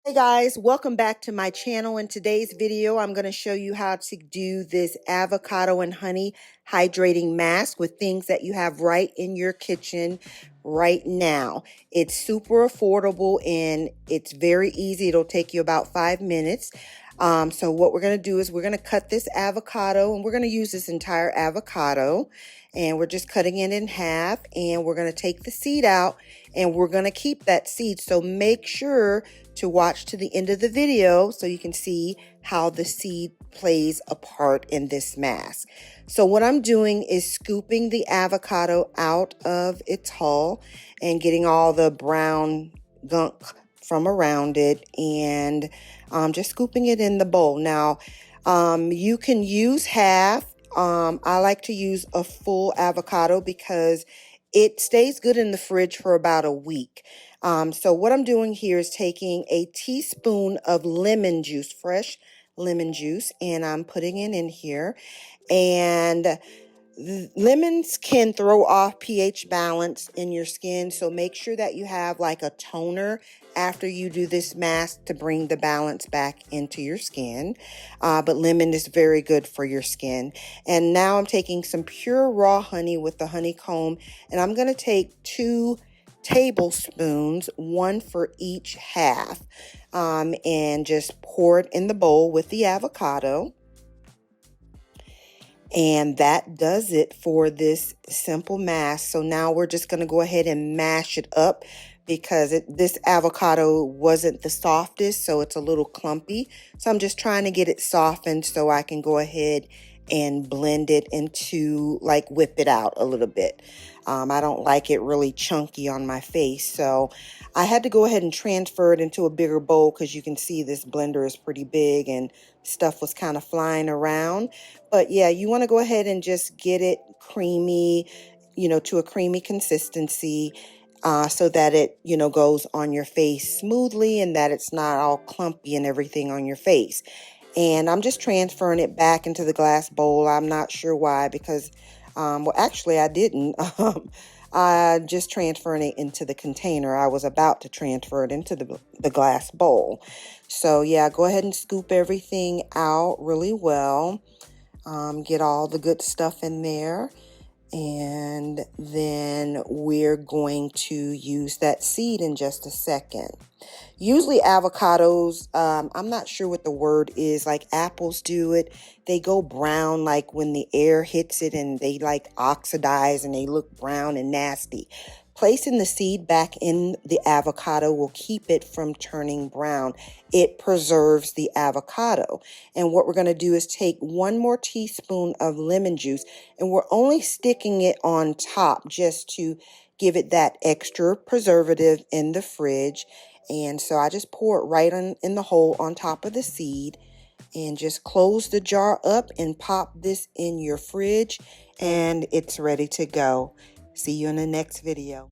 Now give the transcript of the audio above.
Hey guys, welcome back to my channel. In today's video, I'm going to show you how to do this avocado and honey hydrating mask with things that you have right in your kitchen right now. It's super affordable and it's very easy. It'll take you about 5 minutes. So what we're going to do is we're going to cut this avocado, and we're going to use this entire avocado, and we're just cutting it in half, and we're going to take the seed out, and we're going to keep that seed. So make sure to watch to the end of the video so you can see how the seed plays a part in this mask. So what I'm doing is scooping the avocado out of its hull and getting all the brown gunk from around it, and just scooping it in the bowl. Now, you can use half. I like to use a full avocado because it stays good in the fridge for about a week. So what I'm doing here is taking a teaspoon of lemon juice, fresh lemon juice, and I'm putting it in here. And lemons can throw off pH balance in your skin, so make sure that you have like a toner after you do this mask to bring the balance back into your skin. But lemon is very good for your skin. And now I'm taking some pure raw honey with the honeycomb, and I'm going to take 2 tablespoons, 1 for each half, and just pour it in the bowl with the avocado. And that does it for this simple mask. So now we're just going to go ahead and mash it up because this avocado wasn't the softest, so it's a little clumpy. So I'm just trying to get it softened so I can go ahead and blend it into, like, whip it out a little bit. I don't like it really chunky on my face, so I had to go ahead and transfer it into a bigger bowl because you can see this blender is pretty big and stuff was kind of flying around. But yeah, you want to go ahead and just get it creamy, to a creamy consistency, so that it, goes on your face smoothly and that it's not all clumpy and everything on your face. And I'm just transferring it back into the glass bowl. I'm not sure why, because, well, actually I didn't. Just transferring it into the container. I was about to transfer it into the glass bowl. So yeah, go ahead and scoop everything out really well. Get all the good stuff in there. And then we're going to use that seed in just a second. Usually avocados, I'm not sure what the word is, like apples do it. They go brown like when the air hits it, and they like oxidize and they look brown and nasty. Placing the seed back in the avocado will keep it from turning brown. It preserves the avocado. And what we're going to do is take 1 more teaspoon of lemon juice, and we're only sticking it on top just to give it that extra preservative in the fridge. And so I just pour it right in the hole on top of the seed, and just close the jar up and pop this in your fridge, and it's ready to go. See you in the next video.